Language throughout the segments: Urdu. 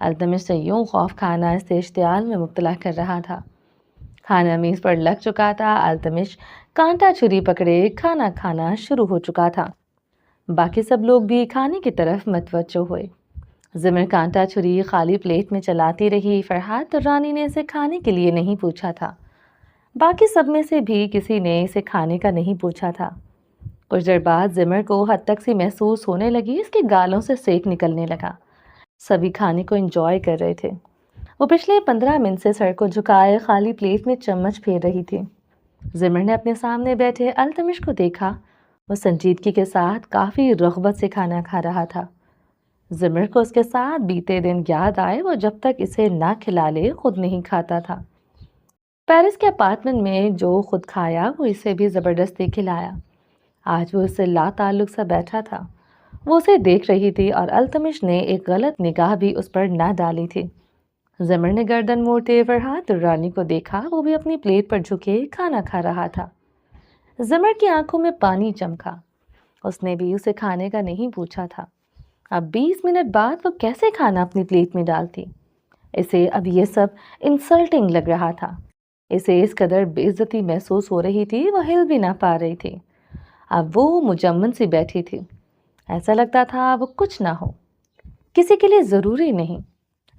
التمش سے یوں خوف کھانا اسے اشتعال میں مبتلا کر رہا تھا۔ کھانا میز پر لگ چکا تھا، التمش کانٹا چھری پکڑے کھانا کھانا شروع ہو چکا تھا۔ باقی سب لوگ بھی کھانے کی طرف متوجہ ہوئے۔ زمر کانٹا چھری خالی پلیٹ میں چلاتی رہی۔ فرحات درانی نے اسے کھانے کے لیے نہیں پوچھا تھا۔ باقی سب میں سے بھی کسی نے اسے کھانے کا نہیں پوچھا تھا۔ کچھ دیر بعد زمر کو حد تک سی محسوس ہونے لگی، اس کے گالوں سے سینک نکلنے لگا۔ سبھی کھانے کو انجوائے کر رہے تھے۔ وہ پچھلے 15 منٹ سے سر کو جھکائے خالی پلیٹ میں چمچ پھیر رہی تھی۔ زمر نے اپنے سامنے بیٹھے التمش کو دیکھا۔ وہ سنجیدگی کے ساتھ کافی رغبت سے کھانا کھا رہا تھا۔ زمر کو اس کے ساتھ بیتے دن یاد آئے، وہ جب تک اسے نہ کھلا لے خود نہیں کھاتا تھا۔ پیرس کے اپارٹمنٹ میں جو خود کھایا وہ اسے بھی زبردستی کھلایا۔ آج وہ اس سے لا تعلق سا بیٹھا تھا۔ وہ اسے دیکھ رہی تھی اور التمش نے ایک غلط نگاہ بھی اس پر نہ ڈالی تھی۔ زمر نے گردن موڑتے فرحات درانی کو دیکھا، وہ بھی اپنی پلیٹ پر جھکے کھانا کھا رہا تھا۔ زمر کی آنکھوں میں پانی چمکا۔ اس نے بھی اسے کھانے کا نہیں پوچھا تھا۔ اب 20 منٹ بعد وہ کیسے کھانا اپنی پلیٹ میں ڈالتی؟ اسے اب یہ سب انسلٹنگ لگ رہا تھا۔ اسے اس قدر بے عزتی محسوس ہو رہی تھی، وہ ہل بھی نہ پا رہی تھی۔ اب وہ مجمن سی بیٹھی تھی، ایسا لگتا تھا وہ کچھ نہ ہو، کسی کے لیے ضروری نہیں۔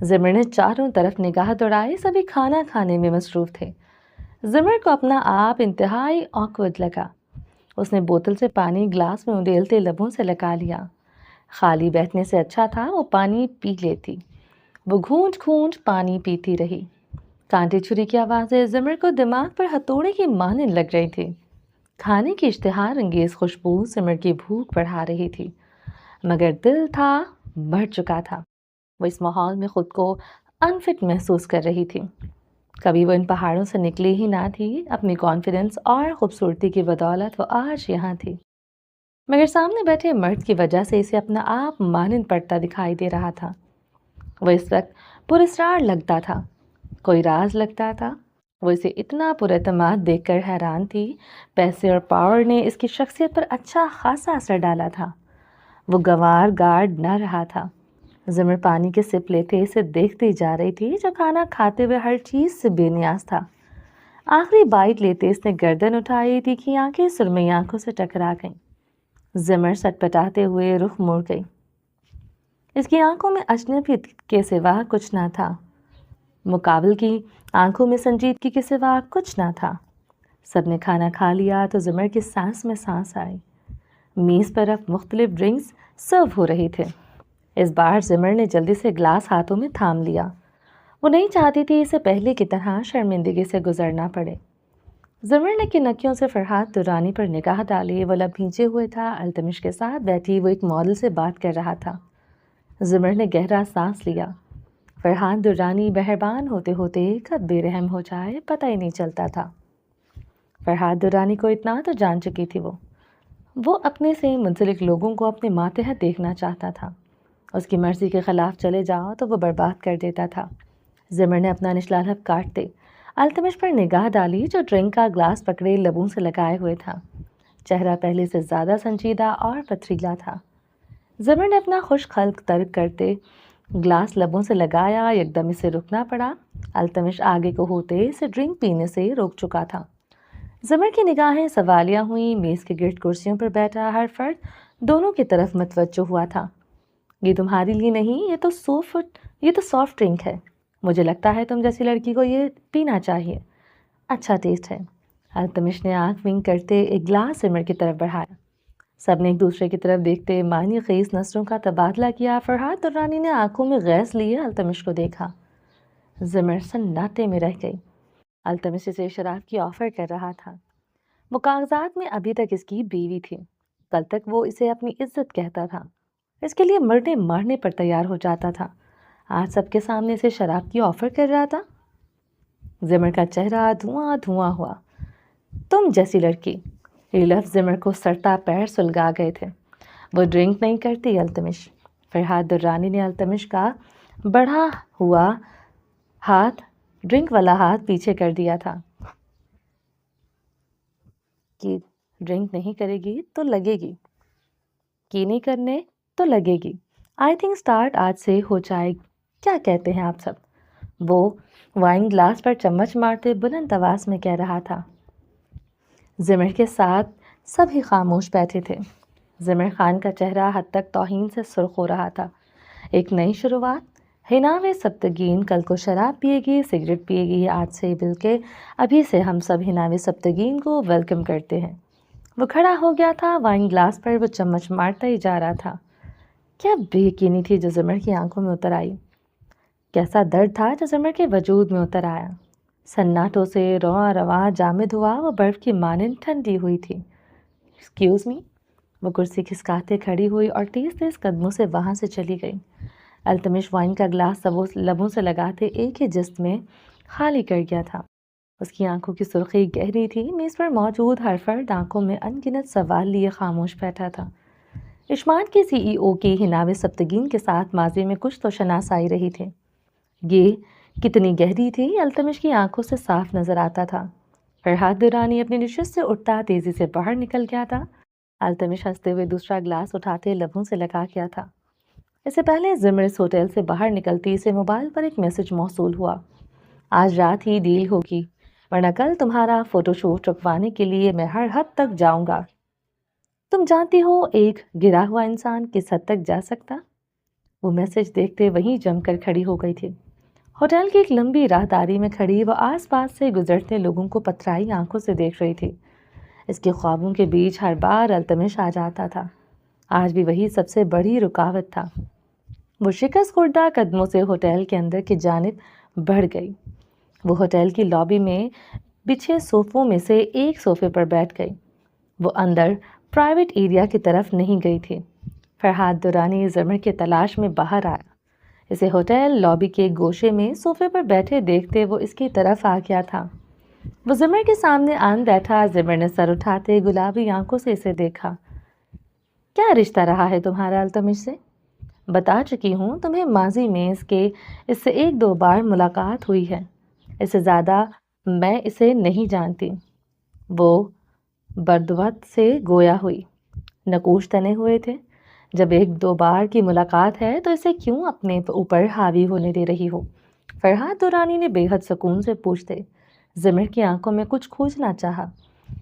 زمر نے چاروں طرف نگاہ دوڑائی، سبھی کھانا کھانے میں مصروف تھے۔ زمر کو اپنا آپ انتہائی آکورڈ لگا۔ اس نے بوتل سے پانی گلاس میں اندیلتے لبوں سے لگا لیا۔ خالی بیٹھنے سے اچھا تھا وہ پانی پی لیتی۔ وہ گھونٹ گھونٹ پانی پیتی رہی۔ کانٹے چھری کی آوازیں زمر کو دماغ پر ہتھوڑے کی مانند لگ رہی تھی۔ کھانے کی اشتہار انگیز خوشبو زمر کی بھوک بڑھا رہی تھی، مگر دل تھا مر چکا تھا۔ وہ اس ماحول میں خود کو انفٹ محسوس کر رہی تھی۔ کبھی وہ ان پہاڑوں سے نکلی ہی نہ تھی۔ اپنی کانفیڈنس اور خوبصورتی کی بدولت وہ آج یہاں تھی، مگر سامنے بیٹھے مرد کی وجہ سے اسے اپنا آپ مانند پڑتا دکھائی دے رہا تھا۔ وہ اس وقت پراسرار لگتا تھا، کوئی راز لگتا تھا۔ وہ اسے اتنا پر اعتماد دیکھ کر حیران تھی۔ پیسے اور پاور نے اس کی شخصیت پر اچھا خاصا اثر ڈالا تھا۔ وہ گنوار گارڈ نہ رہا تھا۔ زمر پانی کے سپ لیتے اسے دیکھتی جا رہی تھی، جو کھانا کھاتے ہوئے ہر چیز سے بے نیاز تھا۔ آخری بائٹ لیتے اس نے گردن اٹھائی، تیکھی آنکھیں سرمئی آنکھوں سے ٹکرا گئیں۔ زمر سٹ پٹاتے ہوئے رخ موڑ گئی۔ اس کی آنکھوں میں اجنبیت کے سوا کچھ نہ تھا، مقابل کی آنکھوں میں سنجیدگی کے سوا کچھ نہ تھا۔ سب نے کھانا کھا لیا تو زمر کی سانس میں سانس آئی۔ میز پر اب مختلف ڈرنکس سرو ہو رہے تھے۔ اس بار زمر نے جلدی سے گلاس ہاتھوں میں تھام لیا۔ وہ نہیں چاہتی تھی اسے پہلے کی طرح شرمندگی سے گزرنا پڑے۔ زمر نے کنکیوں سے فرحات درانی پر نگاہ ڈالی۔ وہ لب بھیجے ہوئے تھا۔ التمش کے ساتھ بیٹھی وہ ایک ماڈل سے بات کر رہا تھا۔ زمر نے گہرا سانس لیا۔ فرحات درانی مہربان ہوتے ہوتے کب بے رحم ہو جائے پتہ ہی نہیں چلتا تھا۔ فرحات درانی کو اتنا تو جان چکی تھی وہ اپنے سے منسلک لوگوں کو اپنے ماتحت دیکھنا چاہتا تھا۔ اس کی مرضی کے خلاف چلے جاؤ تو وہ برباد کر دیتا تھا۔ زمر نے اپنا نچلا لب کاٹتے التمش پر نگاہ ڈالی، جو ڈرنک کا گلاس پکڑے لبوں سے لگائے ہوئے تھا۔ چہرہ پہلے سے زیادہ سنجیدہ اور پتھریلا تھا۔ زمر نے اپنا خشک خلق ترک کرتے گلاس لبوں سے لگایا، یکدم اسے رکنا پڑا۔ التمش آگے کو ہوتے اسے ڈرنک پینے سے روک چکا تھا۔ زمر کی نگاہیں سوالیہ ہوئیں۔ میز کے گرد کرسیوں پر بیٹھا ہر فرد دونوں کی طرف متوجہ ہوا تھا۔ یہ تمہارے لیے نہیں، یہ تو سافٹ ڈرنک ہے۔ مجھے لگتا ہے تم جیسی لڑکی کو یہ پینا چاہیے، اچھا ٹیسٹ ہے۔ التمش نے آنکھ ونک کرتے ایک گلاس زمر کی طرف بڑھایا۔ سب نے ایک دوسرے کی طرف دیکھتے معنی خیز نظروں کا تبادلہ کیا۔ فرحات درانی نے آنکھوں میں غیظ لیے التمش کو دیکھا۔ زمر سناٹے میں رہ گئی۔ التمش اسے شراب کی آفر کر رہا تھا۔ وہ کاغذات میں ابھی تک اس کی بیوی تھی، کل تک وہ اسے اپنی عزت کہتا تھا، اس کے لیے مرنے مارنے پر تیار ہو جاتا تھا۔ آج سب کے سامنے اسے شراب کی آفر کر رہا تھا۔ زمر کا چہرہ دھواں دھواں ہوا۔ تم جیسی لڑکی، یہ لفظ زمر کو سڑتا پیر سلگا گئے تھے۔ وہ ڈرنک نہیں کرتی التمش۔ فرحات درانی نے التمش کا بڑھا ہوا ہاتھ، ڈرنک والا ہاتھ پیچھے کر دیا تھا کہ ڈرنک نہیں کرے گی تو لگے گی، کی نہیں کرنے تو لگے گی۔ آئی تھنک سٹارٹ آج سے ہو جائے کیا کہتے ہیں آپ سب؟ وہ وائن گلاس پر چمچ مارتے بلند آواز میں کہہ رہا تھا۔ زمر کے ساتھ سبھی خاموش بیٹھے تھے۔ زمر خان کا چہرہ حد تک توہین سے سرخ ہو رہا تھا۔ ایک نئی شروعات؟ حناوِ سبتگین کل کو شراب پیے گی، سگریٹ پیے گی، آج سے بلکہ ابھی سے ہم سب حناوِ سبتگین کو ویلکم کرتے ہیں۔ وہ کھڑا ہو گیا تھا، وائن گلاس پر وہ چمچ مارتا ہی جا رہا تھا۔ کیا بے یقینی تھی جو زمر کی آنکھوں میں اتر آئی، کیسا درد تھا جو زمر کے وجود میں اتر آیا۔ سناٹوں سے رواں رواں جامد ہوا وہ برف کی مانند ٹھنڈی ہوئی تھی۔ ایکسکیوز می، وہ کرسی کھسکاتے کھڑی ہوئی اور تیز تیز قدموں سے وہاں سے چلی گئی۔ التمش وائن کا گلاس لبوں سے لگاتے ایک ہی جست میں خالی کر گیا تھا۔ اس کی آنکھوں کی سرخی گہری تھی، میز پر موجود ہر فرد آنکھوں میں ان گنت سوال لیے خاموش بیٹھا تھا۔ اشمات کی سی ای او کی حناوِ سبتگین کے ساتھ ماضی میں کچھ تو شناسائی رہی تھی۔ یہ کتنی گہری تھی، التمش کی آنکھوں سے صاف نظر آتا تھا۔ فرحات درانی اپنی نشست سے اٹھتا تیزی سے باہر نکل گیا تھا۔ التمش ہنستے ہوئے دوسرا گلاس اٹھاتے لبوں سے لگا گیا تھا۔ اس سے پہلے زمر اس ہوٹل سے باہر نکلتی سے موبائل پر ایک میسج موصول ہوا۔ آج رات ہی ڈیل ہوگی، ورنہ کل تمہارا فوٹو شوٹ رکوانے کے لیے میں ہر حد تک جاؤں گا۔ تم جانتی ہو ایک گرا ہوا انسان کس حد تک جا سکتا؟ وہ میسج دیکھتے وہیں جم کر کھڑی ہو گئی تھی۔ ہوٹل کی ایک لمبی راہداری میں کھڑی وہ آس پاس سے گزرتے لوگوں کو پتھرائی آنکھوں سے دیکھ رہی تھی۔ اس کے خوابوں کے بیچ ہر بار التمش آ جاتا تھا۔ آج بھی وہی سب سے بڑی رکاوٹ تھا۔ وہ شکست خوردہ قدموں سے ہوٹل کے اندر کی جانب بڑھ گئی۔ وہ ہوٹل کی لابی میں بچھے صوفوں میں سے ایک صوفے پر بیٹھ گئی۔ وہ اندر پرائیویٹ ایریا کی طرف نہیں گئی تھی۔ فرحات درانی زمر کے تلاش میں باہر آیا۔ اسے ہوٹل لابی کے گوشے میں صوفے پر بیٹھے دیکھتے وہ اس کی طرف آ گیا تھا۔ وہ زمر کے سامنے آن بیٹھا۔ زمر نے سر اٹھاتے گلابی آنکھوں سے اسے دیکھا۔ کیا رشتہ رہا ہے تمہارا التمش سے؟ بتا چکی ہوں تمہیں ماضی میں اس سے ایک دو بار ملاقات ہوئی ہے، اس سے زیادہ میں اسے نہیں جانتی۔ وہ بردوت سے گویا ہوئی۔ نقوش تنے ہوئے تھے۔ جب ایک دو بار کی ملاقات ہے تو اسے کیوں اپنے اوپر حاوی ہونے دے رہی ہو؟ فرحات درانی نے بے حد سکون سے پوچھتے زمر کی آنکھوں میں کچھ کھوجنا چاہا،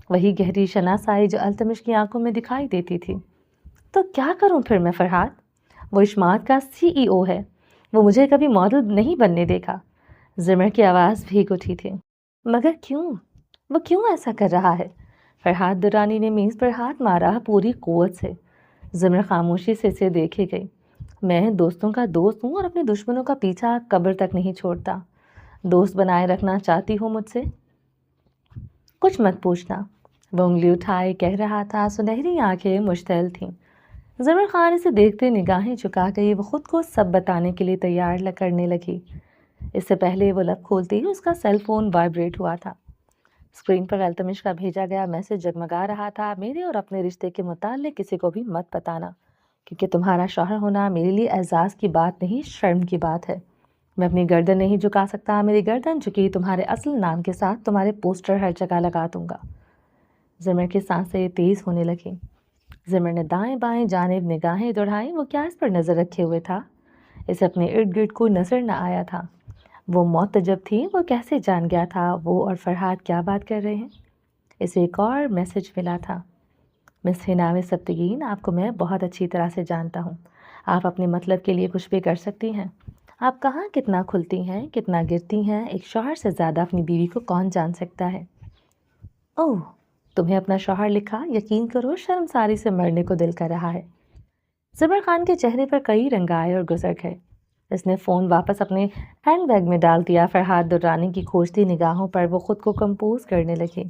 وہی گہری شناسائی جو التمش کی آنکھوں میں دکھائی دیتی تھی۔ تو کیا کروں پھر میں فرحات؟ وہ اشمات کا سی ای او ہے، وہ مجھے کبھی ماڈل نہیں بننے دیکھا۔ زمر کی آواز بھیگ اٹھی تھی۔ مگر کیوں؟ وہ کیوں ایسا کر رہا ہے؟ فرحات درانی نے میز پر ہاتھ مارا پوری قوت سے۔ زمر خاموشی سے اسے دیکھے گئی۔ میں دوستوں کا دوست ہوں اور اپنے دشمنوں کا پیچھا قبر تک نہیں چھوڑتا۔ دوست بنائے رکھنا چاہتی ہو مجھ سے؟ کچھ مت پوچھنا، وہ انگلی اٹھائے کہہ رہا تھا۔ سنہری آنکھیں مشتعل تھیں۔ زمر خان اسے دیکھتے نگاہیں چکا گئی۔ وہ خود کو سب بتانے کے لیے تیار کرنے لگی۔ اس سے پہلے وہ لب کھولتی اس کا سیل فون وائبریٹ ہوا تھا۔ اسکرین پر التمش کا بھیجا گیا میسج جگمگا رہا تھا۔ میرے اور اپنے رشتے کے متعلق کسی کو بھی مت بتانا، کیونکہ تمہارا شوہر ہونا میرے لیے اعزاز کی بات نہیں، شرم کی بات ہے۔ میں اپنی گردن نہیں جھکا سکتا۔ میری گردن جھکی تمہارے اصل نام کے ساتھ تمہارے پوسٹر ہر جگہ لگا دوں گا۔ زمر کی سانسیں تیز ہونے لگیں۔ زمر نے دائیں بائیں جانب نگاہیں دوڑائیں۔ وہ کیا اس پر نظر رکھے ہوئے تھا؟ اسے اپنے ارد گرد کوئی نظر نہ آیا تھا۔ وہ معتجب تھی، وہ کیسے جان گیا تھا وہ اور فرحات کیا بات کر رہے ہیں؟ اسے ایک اور میسج ملا تھا۔ مس حناوِ سبتگین، آپ کو میں بہت اچھی طرح سے جانتا ہوں۔ آپ اپنے مطلب کے لیے کچھ بھی کر سکتی ہیں۔ آپ کہاں کتنا کھلتی ہیں، کتنا گرتی ہیں، ایک شوہر سے زیادہ اپنی بیوی کو کون جان سکتا ہے؟ اوہ، تمہیں اپنا شوہر لکھا؟ یقین کرو شرمساری سے مرنے کو دل کر رہا ہے۔ زمر خان کے چہرے پر کئی رنگ آئے اور گزر گئے۔ اس نے فون واپس اپنے ہینڈ بیگ میں ڈال دیا۔ فرحات درانی کی کھوجتی نگاہوں پر وہ خود کو کمپوز کرنے لگی۔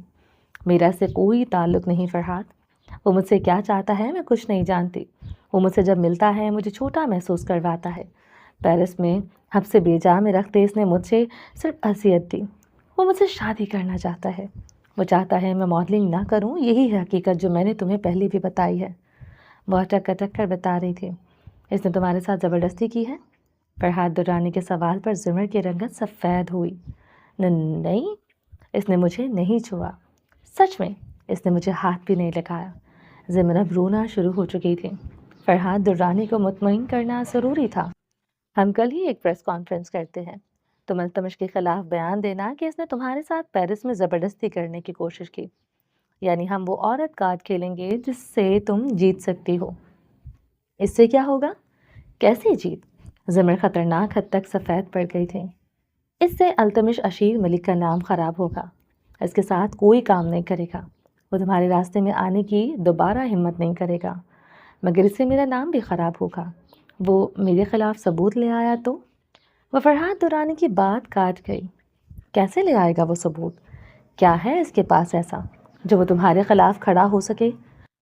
میرا اس سے کوئی تعلق نہیں فرحات۔ وہ مجھ سے کیا چاہتا ہے میں کچھ نہیں جانتی۔ وہ مجھ سے جب ملتا ہے مجھے چھوٹا محسوس کرواتا ہے۔ پیرس میں حبس بیجا میں رکھتے اس نے مجھ سے صرف اذیت دی۔ وہ مجھ سے شادی کرنا چاہتا ہے۔ وہ چاہتا ہے میں ماڈلنگ نہ کروں۔ یہی ہے حقیقت جو میں نے تمہیں پہلے بھی بتائی ہے۔ وہ اٹک اٹک کر بتا رہی تھی۔ اس نے تمہارے ساتھ زبردستی کی ہے؟ فرحات درانی کے سوال پر زمر کی رنگت سفید ہوئی۔ نہیں، اس نے مجھے نہیں چھوا۔ سچ میں اس نے مجھے ہاتھ بھی نہیں لگایا۔ زمر اب رونا شروع ہو چکی تھی۔ فرحات درانی کو مطمئن کرنا ضروری تھا۔ ہم کل ہی ایک پریس کانفرنس کرتے ہیں. تم التمش کے خلاف بیان دینا کہ اس نے تمہارے ساتھ پیرس میں زبردستی کرنے کی کوشش کی. یعنی ہم وہ عورت کارڈ کھیلیں گے جس سے تم جیت سکتی ہو. اس سے کیا ہوگا؟ کیسی جیت؟ زمر خطرناک حد تک سفید پڑ گئی تھی. اس سے التمش اشیر ملک کا نام خراب ہوگا. اس کے ساتھ کوئی کام نہیں کرے گا. وہ تمہارے راستے میں آنے کی دوبارہ ہمت نہیں کرے گا. مگر اس سے میرا نام بھی خراب ہوگا. وہ میرے خلاف ثبوت لے آیا تو؟ وہ فرحات دورانی کی بات کاٹ گئی. کیسے لے آئے گا وہ ثبوت؟ کیا ہے اس کے پاس ایسا جو وہ تمہارے خلاف کھڑا ہو سکے؟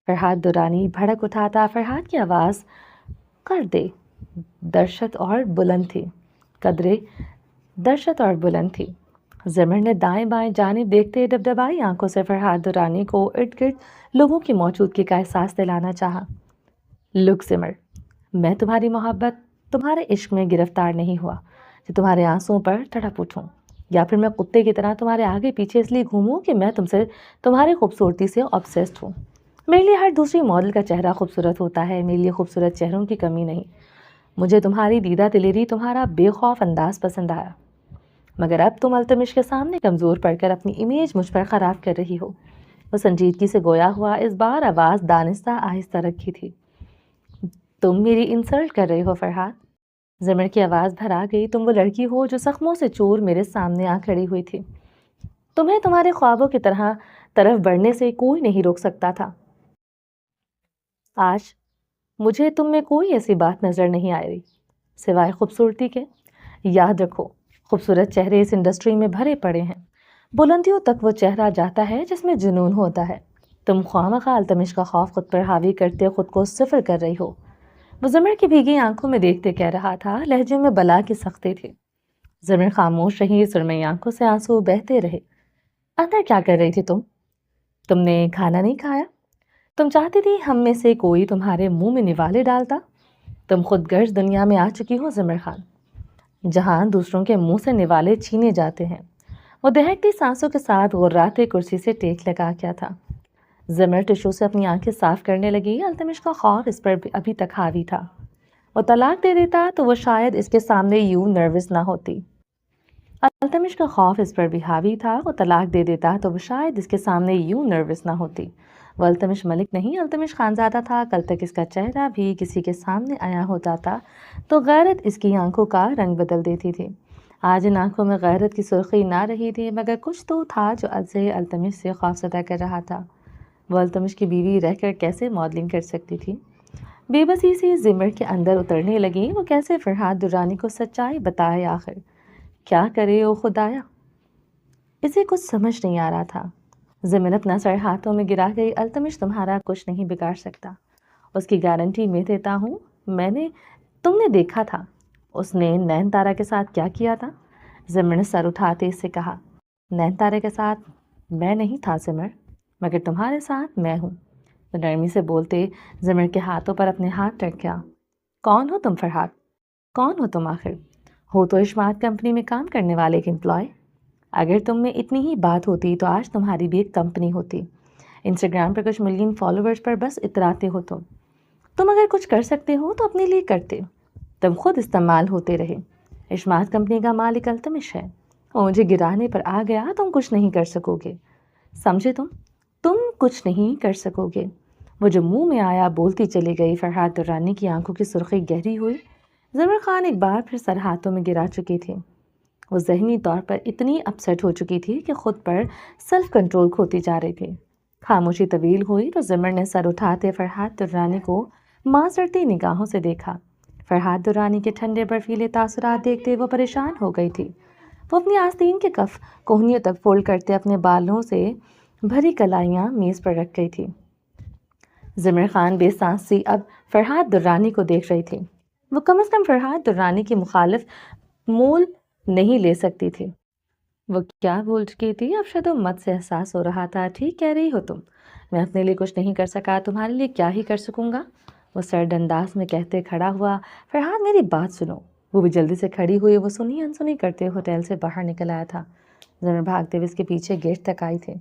فرحات دورانی بھڑک اٹھا تھا. فرحات کی آواز کر دے درشت اور بلند تھی. قدرے درشت اور بلند تھی. زمر نے دائیں بائیں جانب دیکھتے ڈبڈبائی آنکھوں سے فرحات دورانی کو ارد گرد لوگوں کی موجودگی کا احساس دلانا چاہا. لک زمر، میں تمہاری محبت، تمہارے عشق میں گرفتار نہیں ہوا جو تمہارے آنسوں پر تڑپ اٹھوں، یا پھر میں کتے کی طرح تمہارے آگے پیچھے اس لیے گھوموں کہ میں تم سے تمہاری خوبصورتی سے آبسیسڈ ہوں. میرے لیے ہر دوسری ماڈل کا چہرہ خوبصورت ہوتا ہے. میرے لیے خوبصورت چہروں کی کمی نہیں. مجھے تمہاری دیدہ دلیری، تمہارا بے خوف انداز پسند آیا. مگر اب تم التمش کے سامنے کمزور پڑ کر اپنی امیج مجھ پر خراب کر رہی ہو. وہ سنجیدگی سے گویا ہوا. اس بار آواز دانستہ آہستہ رکھی تھی. تم میری انسلٹ کر رہی ہو فرحات. زمر کی آواز بھرا گئی. تم وہ لڑکی ہو جو زخموں سے چور میرے سامنے آ کھڑی ہوئی تھی. تمہیں تمہارے خوابوں کی طرف بڑھنے سے کوئی نہیں روک سکتا تھا. آج مجھے تم میں کوئی ایسی بات نظر نہیں آ رہی سوائے خوبصورتی کے. یاد رکھو، خوبصورت چہرے اس انڈسٹری میں بھرے پڑے ہیں. بلندیوں تک وہ چہرہ جاتا ہے جس میں جنون ہوتا ہے. تم خواہ التمش کا خوف خود پر حاوی کرتے خود کو صفر کر رہی ہو. وہ زمر کی بھیگی آنکھوں میں دیکھتے کہہ رہا تھا. لہجے میں بلا کی سختی تھی. زمر خاموش رہی. سرمئی آنکھوں سے آنسو بہتے رہے. اندر کیا کر رہی تھی تم نے کھانا نہیں کھایا؟ تم چاہتی تھی ہم میں سے کوئی تمہارے منہ میں نوالے ڈالتا؟ تم خود غرض دنیا میں آ چکی ہو زمر خان، جہاں دوسروں کے منہ سے نوالے چھینے جاتے ہیں. وہ دہکتی سانسوں کے ساتھ غراتے کرسی سے ٹیک لگا کیا تھا. زمر ٹشو سے اپنی آنکھیں صاف کرنے لگی. التمش کا خوف اس پر ابھی تک حاوی تھا. وہ طلاق دے دیتا تو وہ شاید اس کے سامنے یوں نروس نہ ہوتی. التمش کا خوف اس پر بھی حاوی تھا. وہ طلاق دے دیتا تو وہ شاید اس کے سامنے یوں نروس نہ ہوتی. وہ التمش ملک نہیں، التمش خانزادہ تھا. کل تک اس کا چہرہ بھی کسی کے سامنے آیا ہوتا تھا تو غیرت اس کی آنکھوں کا رنگ بدل دیتی تھی. آج ان آنکھوں میں غیرت کی سرخی نہ رہی تھی، مگر کچھ تو تھا جو اسے التمش سے خوفزدہ کر رہا تھا. وہ التمش کی بیوی رہ کر کیسے ماڈلنگ کر سکتی تھی؟ بے بسی سی زمر کے اندر اترنے لگی. وہ کیسے فرحات دورانی کو سچائی بتائے؟ آخر کیا کرے او خدایا؟ اسے کچھ سمجھ نہیں آ رہا تھا. زمر اپنا سر ہاتھوں میں گرا گئی. التمش تمہارا کچھ نہیں بگاڑ سکتا، اس کی گارنٹی میں دیتا ہوں. تم نے دیکھا تھا اس نے نین تارا کے ساتھ کیا کیا تھا. زمر نے سر اٹھاتے اس سے کہا. نین تارا کے ساتھ میں نہیں تھا زمر، مگر تمہارے ساتھ میں ہوں. وہ نرمی سے بولتے زمر کے ہاتھوں پر اپنے ہاتھ رکھ گیا. کون ہو تم فرحات؟ کون ہو تم آخر؟ ہو تو اشمات کمپنی میں کام کرنے والے ایک امپلائی. اگر تم میں اتنی ہی بات ہوتی تو آج تمہاری بھی ایک کمپنی ہوتی. انسٹاگرام پر کچھ ملین فالوورز پر بس اتراتے ہو تم اگر کچھ کر سکتے ہو تو اپنے لیے کرتے. تم خود استعمال ہوتے رہے. اشمات کمپنی کا مالک التمش ہے. وہ مجھے گرانے پر آ گیا. تم کچھ نہیں کر سکو گے، سمجھے؟ تم کچھ نہیں کر سکو گے. وہ جو منہ میں آیا بولتی چلی گئی. فرحات دورانی کی آنکھوں کی سرخی گہری ہوئی. زمر خان ایک بار پھر سر ہاتھوں میں گرا چکی تھی. وہ ذہنی طور پر اتنی اپسیٹ ہو چکی تھی کہ خود پر سیلف کنٹرول کھوتی جا رہی تھی. خاموشی طویل ہوئی تو زمر نے سر اٹھاتے فرحات دورانی کو معذرتی نگاہوں سے دیکھا. فرحات دورانی کے ٹھنڈے برفیلے تاثرات دیکھتے وہ پریشان ہو گئی تھی. وہ اپنی آستین کے کف کوہنیوں تک فولڈ کرتے اپنے بالوں سے بھری کلائیاں میز پر رکھ گئی تھی. زمر خان بے سانس سی اب فرحات دورانی کو دیکھ رہی تھی. وہ کم از کم فرحات دورانی کی مخالف مول نہیں لے سکتی تھی. وہ کیا بول چکی تھی؟ اب شد و مت سے احساس ہو رہا تھا. ٹھیک کہہ رہی ہو تم. میں اپنے لیے کچھ نہیں کر سکا، تمہارے لیے کیا ہی کر سکوں گا؟ وہ سرد انداز میں کہتے کھڑا ہوا. فرحات میری بات سنو. وہ بھی جلدی سے کھڑی ہوئی. وہ سنی انسنی کرتے ہوٹل سے باہر نکل آیا تھا. زمر بھاگتے ہوئے اس کے پیچھے گیٹ تک آئی تھی.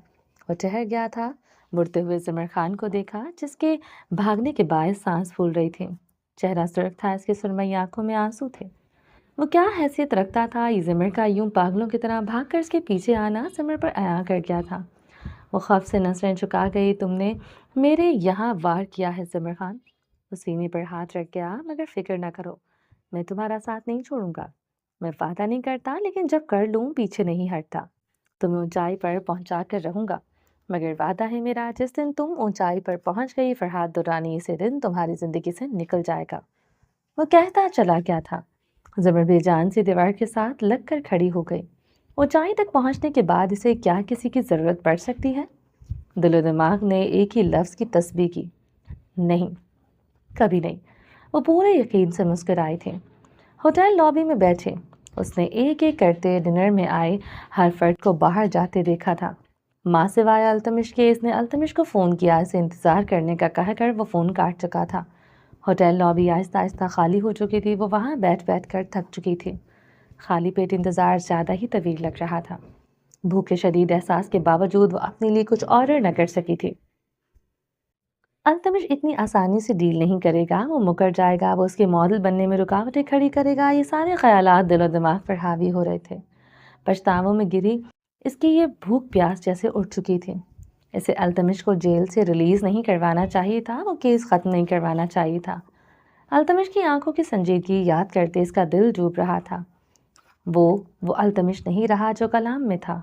وہ ٹھہر گیا تھا. مڑتے ہوئے زمر خان کو دیکھا جس کے بھاگنے کے باعث سانس پھول رہی تھی. چہرہ سرخ تھا. اس کی سرمئی آنکھوں میں آنسو تھے. وہ کیا حیثیت رکھتا تھا یہ زمر کا یوں پاگلوں کی طرح بھاگ کر اس کے پیچھے آنا زمر پر عیاں کر گیا تھا۔ وہ خوف سے نظریں جھکا گئی۔ تم نے میرے یہاں وار کیا ہے زمر خان؟ وہ سینے پر ہاتھ رکھ گیا۔ مگر فکر نہ کرو، میں تمہارا ساتھ نہیں چھوڑوں گا۔ میں وعدہ نہیں کرتا، لیکن جب کر لوں پیچھے نہیں ہٹتا۔ تمہیں اونچائی پر پہنچا کر رہوں گا، مگر وعدہ ہے میرا جس دن تم اونچائی پر پہنچ گئی فرحات درانی، اسی دن تمہاری زندگی سے نکل جائے گا۔ وہ کہتا چلا گیا تھا۔ زمر بے جان سی دیوار کے ساتھ لگ کر کھڑی ہو گئی۔ اونچائی تک پہنچنے کے بعد اسے کیا کسی کی ضرورت پڑ سکتی ہے؟ دل و دماغ نے ایک ہی لفظ کی تسبیح کی، نہیں، کبھی نہیں۔ وہ پورے یقین سے مسکرائے تھے۔ ہوٹل لابی میں بیٹھے اس نے ایک ایک کرتے ڈنر میں آئے ہر فرد کو باہر جاتے دیکھا تھا۔ ماں سوائے التمش کے اس نے التمش کو فون کیا، اسے انتظار کرنے کا کہہ کر وہ فون کاٹ چکا تھا۔ ہوٹل لابی آہستہ آہستہ خالی ہو چکی تھی۔ وہ وہاں بیٹھ بیٹھ کر تھک چکی تھی۔ خالی پیٹ انتظار زیادہ ہی طویل لگ رہا تھا۔ بھوک کے شدید احساس کے باوجود وہ اپنے لیے کچھ آرڈر نہ کر سکی تھی۔ التمش اتنی آسانی سے ڈیل نہیں کرے گا، وہ مکر جائے گا، وہ اس کے ماڈل بننے میں رکاوٹیں کھڑی کرے گا۔ یہ سارے خیالات دل و دماغ پر حاوی ہو رہے تھے۔ پچھتاووں میں گری اس کی یہ بھوک پیاس جیسے اٹھ چکی تھی۔ اسے التمش کو جیل سے ریلیز نہیں کروانا چاہیے تھا، وہ کیس ختم نہیں کروانا چاہیے تھا۔ التمش کی آنکھوں کی سنجیدگی یاد کرتے اس کا دل ڈوب رہا تھا۔ وہ التمش نہیں رہا جو کلام میں تھا،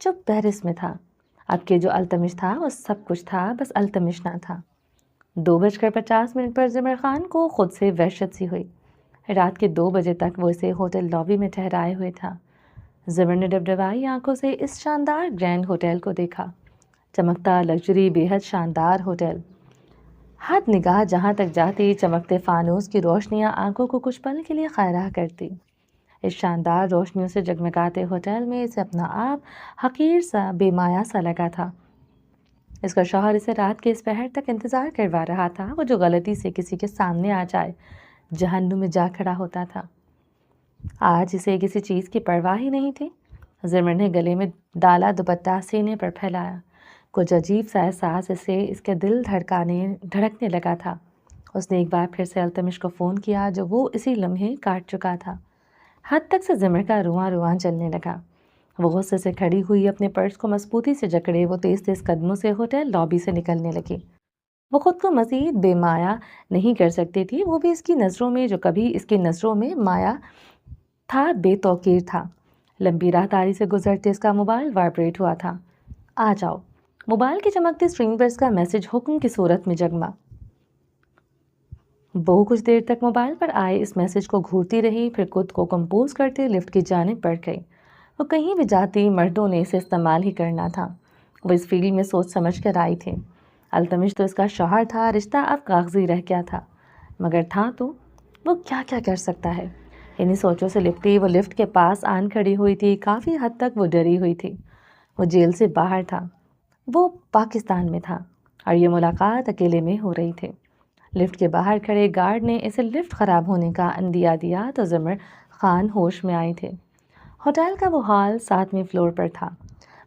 جو پیرس میں تھا۔ اب کے جو التمش تھا وہ سب کچھ تھا، بس التمش نہ تھا۔ 2:50 پر زمر خان کو خود سے وحشت سی ہوئی۔ رات کے 2 بجے تک وہ اسے ہوٹل لابی میں ٹھہرائے ہوئے تھا۔ زمر نے ڈبڈبائی آنکھوں سے اس شاندار گرینڈ ہوٹل کو دیکھا۔ چمکتا لگژری بے حد شاندار ہوٹل۔ حد نگاہ جہاں تک جاتی چمکتے فانوس کی روشنیاں آنکھوں کو کچھ پل کے لیے خیرہ کرتی۔ اس شاندار روشنیوں سے جگمگاتے ہوٹل میں اسے اپنا آپ حقیر سا بے مایا سا لگا تھا۔ اس کا شوہر اسے رات کے اس پہر تک انتظار کروا رہا تھا، وہ جو غلطی سے کسی کے سامنے آ جائے جہنم میں جا کھڑا ہوتا تھا۔ آج اسے کسی چیز کی پرواہ ہی نہیں تھی۔ زمر نے گلے میں ڈالا دوپٹہ سینے پر پھیلایا۔ کچھ عجیب سا احساس اسے اس کے دل دھڑکنے لگا تھا۔ اس نے ایک بار پھر سے التمش کو فون کیا جو وہ اسی لمحے کاٹ چکا تھا۔ حد تک سے زمر کا رواں رواں چلنے لگا۔ وہ غصے سے کھڑی ہوئی اپنے پرس کو مضبوطی سے جکڑے وہ تیز تیز قدموں سے ہوٹل لابی سے نکلنے لگی۔ وہ خود کو مزید بے مایا نہیں کر سکتی تھی، وہ بھی اس کی نظروں میں جو کبھی اس کی نظروں میں مایا تھا بے توقیر تھا۔ لمبی راہداری سے گزرتے اس کا موبائل وائبریٹ ہوا تھا۔ آ جاؤ۔ موبائل کی چمکتی اسکرین پر اس کا میسج حکم کی صورت میں جگما۔ وہ کچھ دیر تک موبائل پر آئے اس میسج کو گھورتی رہی، پھر خود کو کمپوز کرتے لفٹ کی جانب بڑھ گئی۔ وہ کہیں بھی جاتی مردوں نے اسے استعمال ہی کرنا تھا۔ وہ اس فیلڈ میں سوچ سمجھ کر آئی تھی۔ التمش تو اس کا شوہر تھا، رشتہ اب کاغذی رہ گیا تھا، مگر تھا تو وہ کیا کیا کر سکتا ہے۔ انہیں سوچوں سے لپٹی وہ لفٹ کے پاس آن کھڑی ہوئی تھی۔ کافی حد تک وہ ڈری ہوئی تھی۔ وہ جیل سے باہر تھا، وہ پاکستان میں تھا، اور یہ ملاقات اکیلے میں ہو رہی تھی۔ لفٹ کے باہر کھڑے گارڈ نے اسے لفٹ خراب ہونے کا اندیا دیا تو زمر خان ہوش میں آئے تھے۔ ہوٹل کا وہ ہال 7ویں فلور پر تھا۔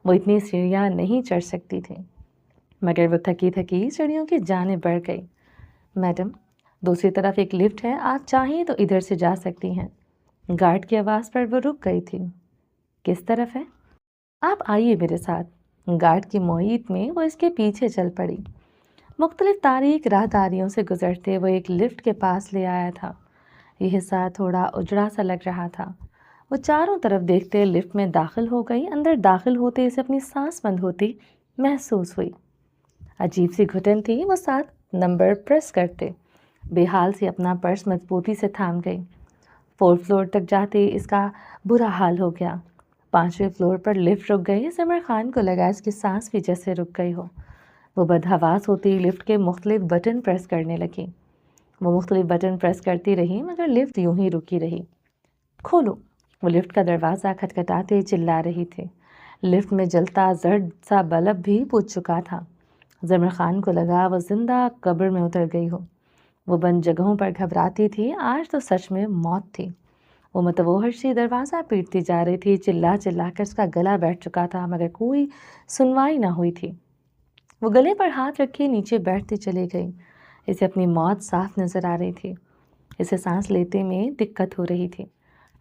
وہ اتنی سیڑھیاں نہیں چڑھ سکتی تھی، مگر وہ تھکی تھکی سیڑھیوں کی جانب بڑھ گئی۔ میڈم، دوسری طرف ایک لفٹ ہے، آپ چاہیں تو ادھر سے جا سکتی ہیں۔ گارڈ کی آواز پر وہ رک گئی تھی۔ کس طرف ہے؟ آپ آئیے میرے ساتھ۔ گارڈ کی معیت میں وہ اس کے پیچھے چل پڑی۔ مختلف تاریک راہداریوں سے گزرتے وہ ایک لفٹ کے پاس لے آیا تھا۔ یہ حصہ تھوڑا اجڑا سا لگ رہا تھا۔ وہ چاروں طرف دیکھتے لفٹ میں داخل ہو گئی۔ اندر داخل ہوتے اسے اپنی سانس بند ہوتی محسوس ہوئی۔ عجیب سی گھٹن تھی۔ وہ 7 نمبر پریس کرتے بے حال سے اپنا پرس مضبوطی سے تھام گئی۔ 4 فلور تک جاتے اس کا برا حال ہو گیا۔ 5ویں فلور پر لفٹ رک گئی۔ زمر خان کو لگا اس کی سانس بھی جیسے رک گئی ہو۔ وہ بدحواس ہوتی لفٹ کے مختلف بٹن پریس کرنے لگی۔ وہ مختلف بٹن پریس کرتی رہی مگر لفٹ یوں ہی رکی رہی۔ کھولو۔ وہ لفٹ کا دروازہ کھٹکھٹاتے چلا رہی تھی۔ لفٹ میں جلتا زرد سا بلب بھی بجھ چکا تھا۔ زمر خان کو لگا وہ زندہ قبر میں اتر گئی ہو۔ وہ بند جگہوں پر گھبراتی تھی، آج تو سچ میں موت تھی۔ وہ متوحش سی دروازہ پیٹتی جا رہی تھی، چلا چلا کر اس کا گلا بیٹھ چکا تھا مگر کوئی سنوائی نہ ہوئی تھی۔ وہ گلے پر ہاتھ رکھے نیچے بیٹھتی چلی گئی۔ اسے اپنی موت صاف نظر آ رہی تھی۔ اسے سانس لیتے میں دقت ہو رہی تھی۔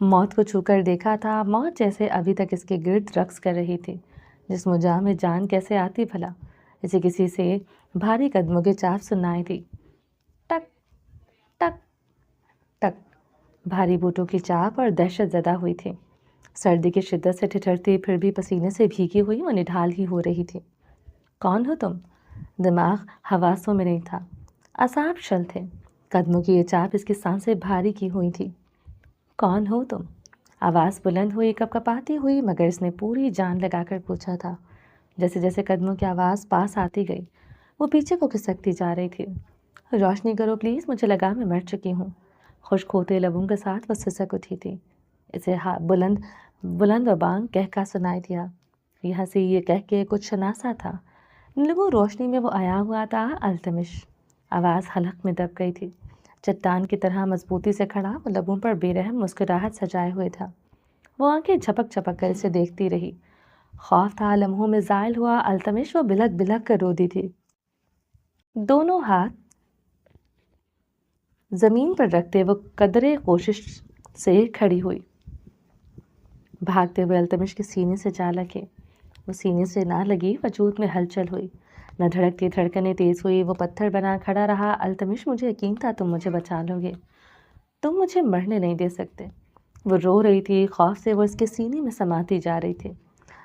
موت کو چھو کر دیکھا تھا، موت جیسے ابھی تک اس کے گرد رقص کر رہی تھی۔ جسم و جاں میں جان کیسے آتی بھلا؟ اسے کسی سے بھاری قدموں کی چاپ سنائی تھی۔ ٹک ٹک ٹک، بھاری بوٹوں کی چاپ اور دہشت زدہ ہوئی تھی۔ سردی کی شدت سے ٹھٹھرتی پھر بھی پسینے سے بھیگی ہوئی وہ نڈھال ہی ہو رہی تھی۔ کون ہو تم؟ دماغ حواسوں میں نہیں تھا، اعصاب شل تھے۔ قدموں کی یہ چاپ اس کی سانسیں بھاری کی ہوئی تھی۔ کون ہو تم؟ آواز بلند ہوئی، کپ کپاتی ہوئی، مگر اس نے پوری جان لگا کر پوچھا تھا۔ جیسے جیسے قدموں کی آواز پاس آتی گئی وہ پیچھے کو کھسکتی جا رہی تھی۔ روشنی کرو پلیز، مجھے لگا میں مر چکی ہوں۔ خشک ہوتے لبوں کے ساتھ وہ سسک اٹھی تھی۔ اسے بلند و بانگ کہہ سنائی دیا۔ یہ ہنسی، یہ کہہ کے کچھ شناسا تھا۔ نیلو روشنی میں وہ آیا ہوا تھا التمش۔ آواز حلق میں دب گئی تھی۔ چٹان کی طرح مضبوطی سے کھڑا، وہ لبوں پر بے رحم مسکراہٹ سجائے ہوئے تھا۔ وہ آنکھیں جھپک جھپک کر اسے دیکھتی رہی۔ خوف تھا لمحوں میں زائل ہوا التمش، وہ بلک بلک کر رو دی تھی۔ دونوں ہاتھ زمین پر رکھتے وہ قدرے کوشش سے کھڑی ہوئی۔ بھاگتے ہوئے التمش کے سینے سے جا لگے۔ وہ سینے سے نہ لگی، وجود میں ہلچل ہوئی، نہ دھڑکتی دھڑکنیں تیز ہوئی۔ وہ پتھر بنا کھڑا رہا۔ التمش، مجھے یقین تھا تم مجھے بچا لو گے، تم مجھے مرنے نہیں دے سکتے۔ وہ رو رہی تھی، خوف سے وہ اس کے سینے میں سماتی جا رہی تھی۔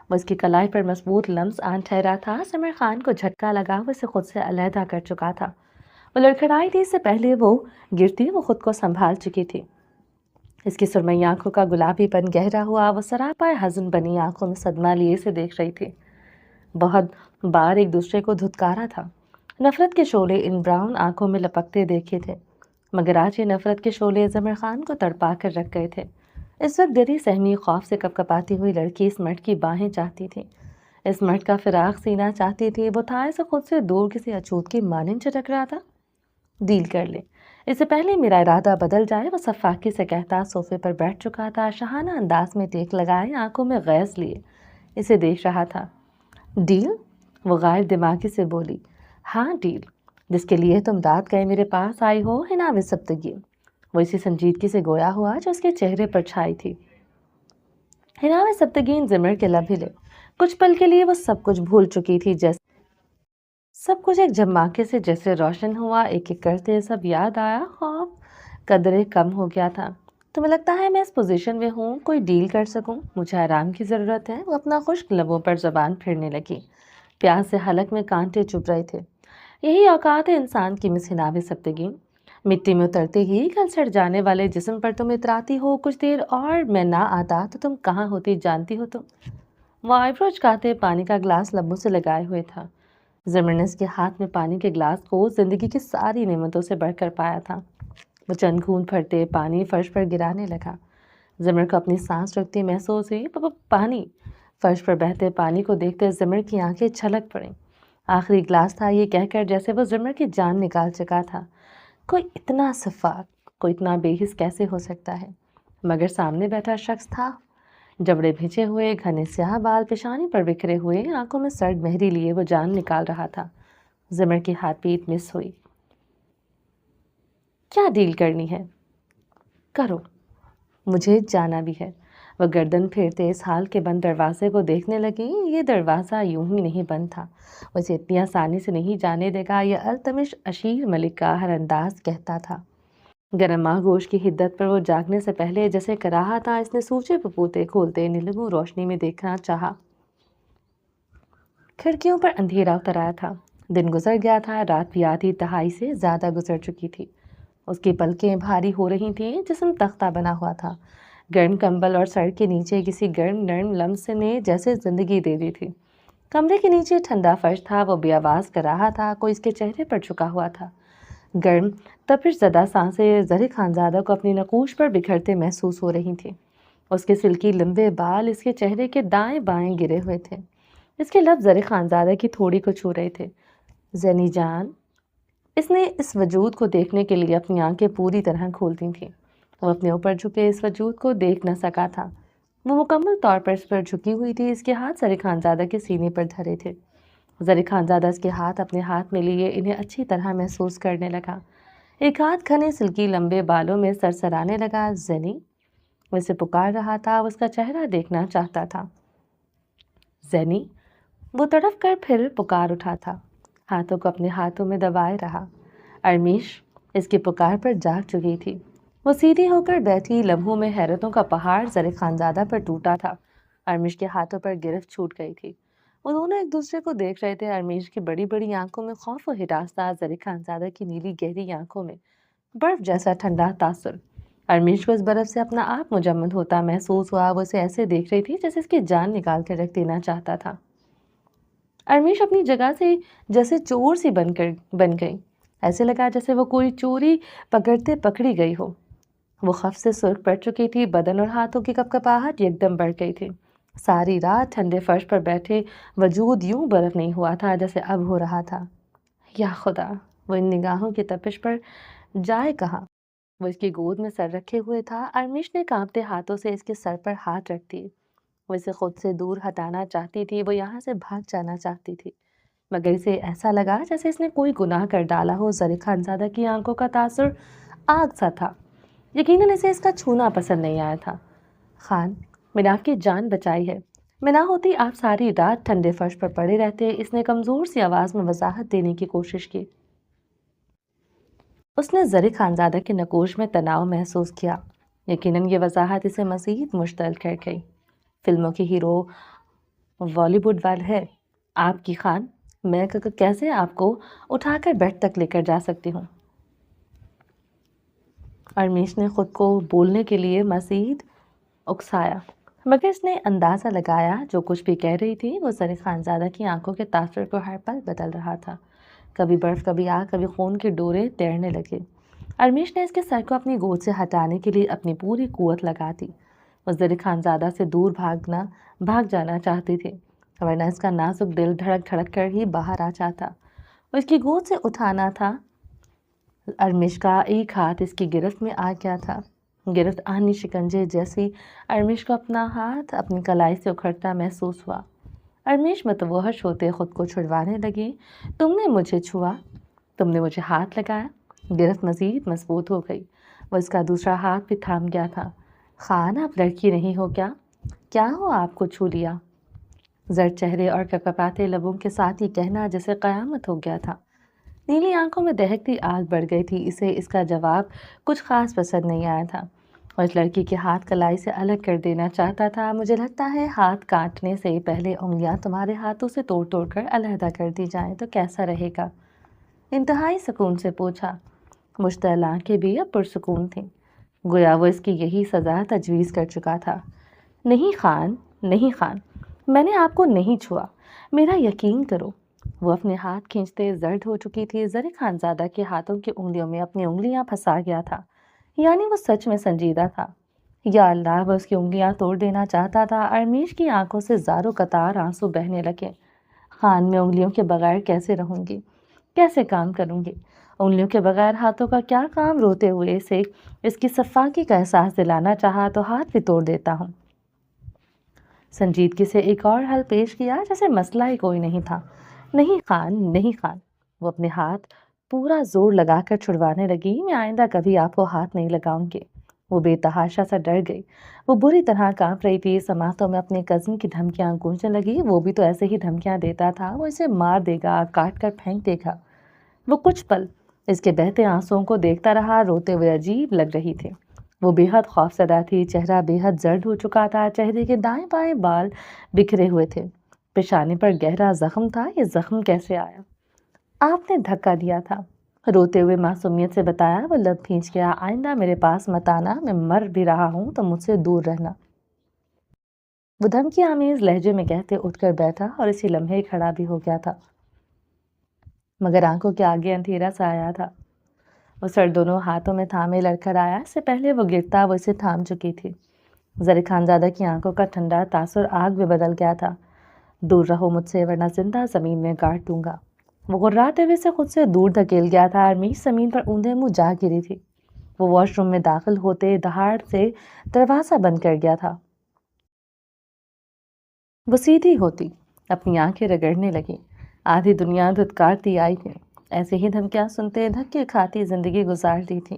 وہ اس کی کلائی پر مضبوط لمس آن ٹھہرا تھا۔ سمر خان کو جھٹکا لگا، وہ اسے خود سے علیحدہ کر چکا تھا۔ وہ لڑکھڑائی تھی، اس سے پہلے وہ گرتی وہ خود کو سنبھال چکی تھی۔ اس کی سرمئی آنکھوں کا گلابی پن گہرا ہوا، وہ سراپا حزن بنی آنکھوں میں صدمہ لیے سے دیکھ رہی تھی۔ بہت بار ایک دوسرے کو دھتکارا تھا، نفرت کے شعلے ان براؤن آنکھوں میں لپکتے دیکھے تھے، مگر آج یہ نفرت کے شعلے زمر خان کو تڑپا کر رکھ گئے تھے۔ اس وقت ڈری سہمی خوف سے کپ کپاتی ہوئی لڑکی اس مرد کی باہیں چاہتی تھی، اس مرد کا فراق سینہ چاہتی تھی۔ وہ تھا اسے خود سے دور کسی اچھوت کی مانند چٹک رہا تھا۔ ڈیل کر لے، اس سے پہلے میرا ارادہ بدل جائے، وہ سفاکی سے کہتا صوفے پر بیٹھ چکا تھا، شاہانہ انداز میں ٹیک لگائے، آنکھوں میں غیظ لیے اسے دیکھ رہا تھا۔ ڈیل؟ وہ غیر دماغی سے بولی۔ ہاں ڈیل، جس کے لیے تم رات گئے میرے پاس آئی ہو، حناو سبتگین۔ وہ اسی سنجیدگی سے گویا ہوا جو اس کے چہرے پر چھائی تھی۔ حناو سبتگین زمر کے لب ہلے۔ کچھ پل کے لیے وہ سب کچھ بھول چکی تھی، جیسے سب کچھ ایک جھماکے سے جیسے روشن ہوا، ایک ایک کرتے سب یاد آیا۔ خوف قدرے کم ہو گیا تھا۔ تمہیں لگتا ہے میں اس پوزیشن میں ہوں کوئی ڈیل کر سکوں؟ مجھے آرام کی ضرورت ہے۔ وہ اپنا خشک لبوں پر زبان پھرنے لگی، پیاس سے حلق میں کانٹے چبھ رہے تھے۔ یہی اوقات ہے انسان کی، مس حناو سبتگین۔ مٹی میں اترتے ہی کل سڑ جانے والے جسم پر تم اتراتی ہو، کچھ دیر اور میں نہ آتا تو تم کہاں ہوتی جانتی ہو تم؟ وہ آئیبرو چکاتے پانی کا گلاس لبوں سے لگائے ہوئے تھا۔ زمر نے اس کے ہاتھ میں پانی کے گلاس کو زندگی کی ساری نعمتوں سے بڑھ کر پایا تھا۔ وہ چند گھونٹ بھرتے پانی فرش پر گرانے لگا۔ زمر کو اپنی سانس رکھتی محسوس ہوئی۔ پانی فرش پر بہتے پانی کو دیکھتے زمر کی آنکھیں چھلک پڑیں۔ آخری گلاس تھا، یہ کہہ کر جیسے وہ زمر کی جان نکال چکا تھا۔ کوئی اتنا شفاف، کوئی اتنا بے حس کیسے ہو سکتا ہے؟ مگر سامنے بیٹھا شخص تھا، جبڑے بھیجے ہوئے، گھنے سیاہ بال پیشانی پر بکھرے ہوئے، آنکھوں میں سرد مہری لیے وہ جان نکال رہا تھا۔ زمر کی ہاتھ پیٹ مس ہوئی۔ کیا ڈیل کرنی ہے؟ کرو، مجھے جانا بھی ہے۔ وہ گردن پھیرتے اس حال کے بند دروازے کو دیکھنے لگی۔ یہ دروازہ یوں ہی نہیں بند تھا، وہ اسے اتنی آسانی سے نہیں جانے دے گا، یہ التمش اشیر ملک کا ہر انداز کہتا تھا۔ گرم آغوش کی حدت پر وہ جاگنے سے پہلے جیسے کر رہا تھا، اس نے سوچے پپوتے کھولتے نیلم روشنی میں دیکھنا چاہا۔ کھڑکیوں پر اندھیرا اتر آیا تھا، دن گزر گیا تھا، رات بھی آدھی تہائی سے زیادہ گزر چکی تھی۔ اس کی پلکیں بھاری ہو رہی تھیں، جسم تختہ بنا ہوا تھا۔ گرم کمبل اور سر کے نیچے کسی گرم نرم لمس نے جیسے زندگی دے دی تھی۔ کمرے کے نیچے ٹھنڈا فرش تھا، وہ بے آواز کر رہا تھا، کوئی اس کے چہرے پر جھکا ہوا تھا۔ گرم تپش زدہ سانسیں زر خانزادہ کو اپنی نقوش پر بکھرتے محسوس ہو رہی تھیں۔ اس کے سلکی لمبے بال اس کے چہرے کے دائیں بائیں گرے ہوئے تھے، اس کے لب زر خانزادہ کی تھوڑی کو چھو رہے تھے۔ زینی جان، اس نے اس وجود کو دیکھنے کے لیے اپنی آنکھیں پوری طرح کھولتی تھیں۔ وہ اپنے اوپر جھکے اس وجود کو دیکھ نہ سکا تھا، وہ مکمل طور پر اس پر جھکی ہوئی تھی۔ اس کے ہاتھ زر خانزادہ کے سینے پر دھرے تھے۔ زر خانزادہ اس کے ہاتھ اپنے ہاتھ میں لیے انہیں اچھی طرح محسوس کرنے لگا۔ ایک ہاتھ گھنے سلکی لمبے بالوں میں سرسرانے لگا۔ زینی، وہ اسے پکار رہا تھا، وہ اس کا چہرہ دیکھنا چاہتا تھا۔ زینی، وہ تڑپ کر پھر پکار اٹھا تھا، ہاتھوں کو اپنے ہاتھوں میں دبائے رہا۔ ارمیش اس کی پکار پر جاگ چکی تھی۔ وہ سیدھی ہو کر بیٹھی، لمحوں میں حیرتوں کا پہاڑ زر خانزادہ پر ٹوٹا تھا۔ ارمیش کے ہاتھوں پر گرفت چھوٹ گئی تھی۔ وہ دونوں ایک دوسرے کو دیکھ رہے تھے۔ ارمیش کی بڑی بڑی آنکھوں میں خوف و ہراس تھا، زر خانزادہ کی نیلی گہری آنکھوں میں برف جیسا ٹھنڈا تاثر۔ ارمیش کو اس برف سے اپنا آپ مجمد ہوتا محسوس ہوا۔ وہ اسے ایسے دیکھ رہی تھی جیسے اس کی جان نکال کر رکھ دینا چاہتا تھا۔ ارمیش اپنی جگہ سے جیسے چور سی بن گئی، ایسے لگا جیسے وہ کوئی چوری پکڑتے پکڑی گئی ہو۔ وہ خوف سے سرخ پڑ چکی تھی، بدن اور ہاتھوں کی کپکپاہٹ یکدم بڑھ گئی تھی۔ ساری رات ٹھنڈے فرش پر بیٹھے وجود یوں برف نہیں ہوا تھا جیسے اب ہو رہا تھا۔ یا خدا، وہ ان نگاہوں کی تپش پر جائے کہاں؟ وہ اس کی گود میں سر رکھے ہوئے تھا۔ ارمیش نے کانپتے ہاتھوں سے اس کے سر پر ہاتھ رکھ دیے۔ وہ اسے خود سے دور ہٹانا چاہتی تھی، وہ یہاں سے بھاگ جانا چاہتی تھی، مگر اسے ایسا لگا جیسے اس نے کوئی گناہ کر ڈالا ہو۔ زر خانزادہ کی آنکھوں کا تاثر آگ سا تھا، یقیناً اسے اس کا چھونا پسند نہیں آیا تھا۔ خان، میں نے آپ کی جان بچائی ہے، میں نہ ہوتی آپ ساری رات ٹھنڈے فرش پر پڑے رہتے۔ اس نے کمزور سی آواز میں وضاحت دینے کی کوشش کی۔ اس نے زر خانزادہ کے نکوش میں تناؤ محسوس کیا، یقیناً یہ وضاحت اسے مزید مشتعل کر گئی۔ فلموں کی ہیرو بالی ووڈ والے ہے آپ کی خان، میں کیسے آپ کو اٹھا کر بیڈ تک لے کر جا سکتی ہوں؟ ارمیش نے خود کو بولنے کے لیے مزید اکسایا، مگر اس نے اندازہ لگایا جو کچھ بھی کہہ رہی تھی وہ زر خانزادہ کی آنکھوں کے تاثر کو ہر پل بدل رہا تھا۔ کبھی برف، کبھی آگ، کبھی خون کے ڈورے تیرنے لگے۔ ارمیش نے اس کے سر کو اپنی گود سے ہٹانے کے لیے اپنی پوری قوت لگا دی۔ وہ زر خانزادہ سے دور بھاگ جانا چاہتی تھی، ورنہ اس کا نازک دل دھڑک دھڑک کر ہی باہر آ جاتا۔ وہ اس کی گود سے اٹھانا تھا، ارمیش کا ایک ہاتھ اس کی گرفت میں آ گیا تھا، گرفت آہنی شکنجے جیسی۔ ارمیش کو اپنا ہاتھ اپنی کلائی سے اکھڑتا محسوس ہوا۔ ارمیش متوحش ہوتے خود کو چھڑوانے لگی۔ تم نے مجھے چھوا، تم نے مجھے ہاتھ لگایا۔ گرفت مزید مضبوط ہو گئی، وہ اس کا دوسرا ہاتھ بھی تھام گیا تھا۔ خان، آپ لڑکی نہیں ہو کیا؟ کیا ہو آپ کو چھو لیا؟ زرد چہرے اور کپکپاتے لبوں کے ساتھ یہ کہنا جیسے قیامت ہو گیا تھا۔ نیلی آنکھوں میں دہکتی آگ بڑھ گئی تھی۔ اسے اس کا جواب کچھ خاص پسند نہیں آیا تھا۔ اور اس لڑکی کے ہاتھ کلائی سے الگ کر دینا چاہتا تھا۔ مجھے لگتا ہے ہاتھ کاٹنے سے پہلے انگلیاں تمہارے ہاتھوں سے توڑ توڑ کر علیحدہ کر دی جائیں تو کیسا رہے گا؟ انتہائی سکون سے پوچھا۔ مشتعل آنکھیں بھی اب پرسکون تھیں، گویا وہ اس کی یہی سزا تجویز کر چکا تھا۔ نہیں خان، نہیں خان، میں نے آپ کو نہیں چھوا، میرا یقین کرو۔ وہ اپنے ہاتھ کھینچتے زرد ہو چکی تھی۔ زر خانزادہ کے ہاتھوں کی انگلیوں میں اپنی انگلیاں پھنسا گیا تھا، یعنی وہ سچ میں سنجیدہ تھا۔ یا اللہ، وہ اس کی انگلیاں توڑ دینا چاہتا تھا۔ ارمیش کی آنکھوں سے زاروں قطار آنسو بہنے لگے۔ خان، میں انگلیوں کے بغیر کیسے رہوں گی، کیسے کام کروں گی؟ انگلیوں کے بغیر ہاتھوں کا کیا کام؟ روتے ہوئے اسے اس کی صفاکی کا احساس دلانا چاہا تو ہاتھ بھی توڑ دیتا ہوں۔ سنجیدگی سے ایک اور حل پیش کیا جیسے مسئلہ ہی کوئی نہیں تھا۔ نہیں خان، نہیں خان، وہ اپنے ہاتھ پورا زور لگا کر چھڑوانے لگی۔ میں آئندہ کبھی آپ کو ہاتھ نہیں لگاؤں گی۔ وہ بے تحاشا سا ڈر گئی، وہ بری طرح کانپ رہی تھی۔ سماعتوں میں اپنے کزن کی دھمکیاں گونجنے لگی۔ وہ بھی تو ایسے ہی دھمکیاں دیتا تھا، وہ اسے مار دے گا، کاٹ کر پھینک دے گا۔ وہ کچھ پل اس کے بہتے آنسوؤں کو دیکھتا رہا، روتے ہوئے عجیب لگ رہی تھی۔ وہ بے حد خوفزدہ تھی، چہرہ بے حد زرد ہو چکا تھا، چہرے کے دائیں بائیں بال بکھرے ہوئے تھے، پیشانی پر گہرا زخم تھا۔ یہ زخم کیسے آیا؟ آپ نے دھکا دیا تھا، روتے ہوئے معصومیت سے بتایا۔ وہ لب کھینچ گیا۔ آئندہ میرے پاس مت آنا، میں مر بھی رہا ہوں تو مجھ سے دور رہنا، وہ دھمکی آمیز لہجے میں کہتے اٹھ کر بیٹھا اور اسی لمحے کھڑا بھی ہو گیا تھا، مگر آنکھوں کے آگے اندھیرا سا آیا تھا۔ وہ سر دونوں ہاتھوں میں تھامے لڑ کر آیا۔ اس سے پہلے وہ گرتا وہ اسے تھام چکی تھی۔ زر خانزادہ کی آنکھوں کا ٹھنڈا تاثر آگ میں بدل گیا تھا۔ دور رہو مجھ سے ورنہ زندہ زمین میں گاڑ دوں گا۔ وہ غراتے ہوئے سے خود سے دور دھکیل گیا تھا۔ ارمیش زمین پر اوندے منہ جا گری تھی۔ وہ واش روم میں داخل ہوتے دہاڑ سے دروازہ بند کر گیا تھا۔ وہ سیدھی ہوتی اپنی آنکھیں رگڑنے لگی۔ آدھی دنیا دھتکارتی آئی تھی، ایسے ہی دھمکیاں سنتے دھکے کھاتی زندگی گزار دی تھی۔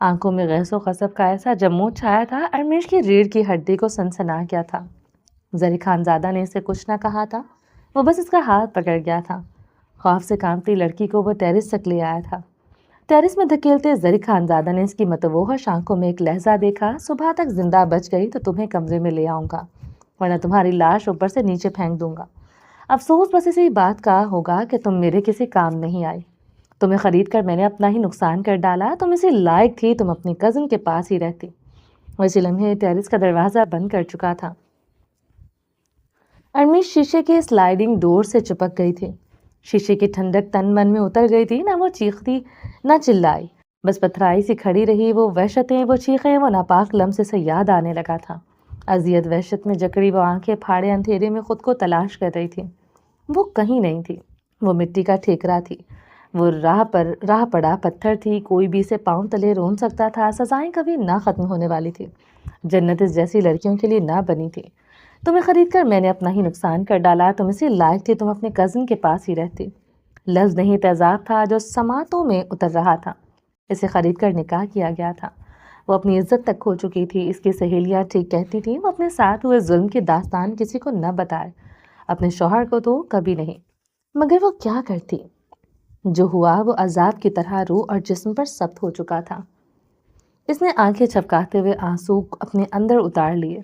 آنکھوں میں غیظ و غضب کا ایسا جمود چھایا تھا، ارمیش کی ریڑھ کی ہڈی کو سنسنا گیا تھا۔ زری خانزادہ نے اسے کچھ نہ کہا تھا، وہ بس اس کا ہاتھ پکڑ گیا تھا۔ خوف سے کانپتی لڑکی کو وہ ٹیرس تک لے آیا تھا۔ ٹیرس میں دھکیلتے زری خانزادہ نے اس کی متوحش آنکھوں میں ایک لہجہ دیکھا، صبح تک زندہ بچ گئی تو تمہیں کمرے میں لے آؤں گا، ورنہ تمہاری لاش اوپر سے نیچے پھینک دوں گا۔ افسوس بس اسی بات کا ہوگا کہ تم میرے کسی کام نہیں آئی۔ تمہیں خرید کر میں نے اپنا ہی نقصان کر ڈالا، تم اسی لائق تھی تم اپنی کزن کے پاس ہی رہتی۔ وہ اسی لمحے ٹیرس کا دروازہ بند کر چکا تھا۔ ارمیش شیشے کے سلائیڈنگ ڈور سے چپک گئی تھی۔ شیشے کی ٹھنڈک تن من میں اتر گئی تھی، نہ وہ چیختی نہ چلائی، بس پتھرائی سی کھڑی رہی۔ وہ وحشتیں، وہ چیخیں، وہ ناپاک لمس سے یاد آنے لگا تھا۔ اذیت وحشت میں جکڑی وہ آنکھیں پھاڑے اندھیرے میں خود کو تلاش کر رہی تھی۔ وہ کہیں نہیں تھی، وہ مٹی کا ٹھیکرا تھی، وہ راہ پڑا پتھر تھی، کوئی بھی اسے پاؤں تلے رون سکتا تھا۔ سزائیں کبھی نہ ختم ہونے والی تھی، جنت اس جیسی لڑکیوں کے لیے نہ بنی تھی۔ تمہیں خرید کر میں نے اپنا ہی نقصان کر ڈالا، تم اسی لائق تھی تم اپنے کزن کے پاس ہی رہتی۔ لفظ نہیں تیزاب تھا جو سماعتوں میں اتر رہا تھا۔ اسے خرید کر نکاح کیا گیا تھا، وہ اپنی عزت تک کھو چکی تھی۔ اس کی سہیلیاں ٹھیک کہتی تھیں، وہ اپنے ساتھ ہوئے ظلم کی داستان کسی کو نہ بتائے، اپنے شوہر کو تو کبھی نہیں۔ مگر وہ کیا کرتی؟ جو ہوا وہ عذاب کی طرح روح اور جسم پر ثبت ہو چکا تھا۔ اس نے آنکھیں چھپکاتے ہوئے آنسو اپنے اندر اتار لیے۔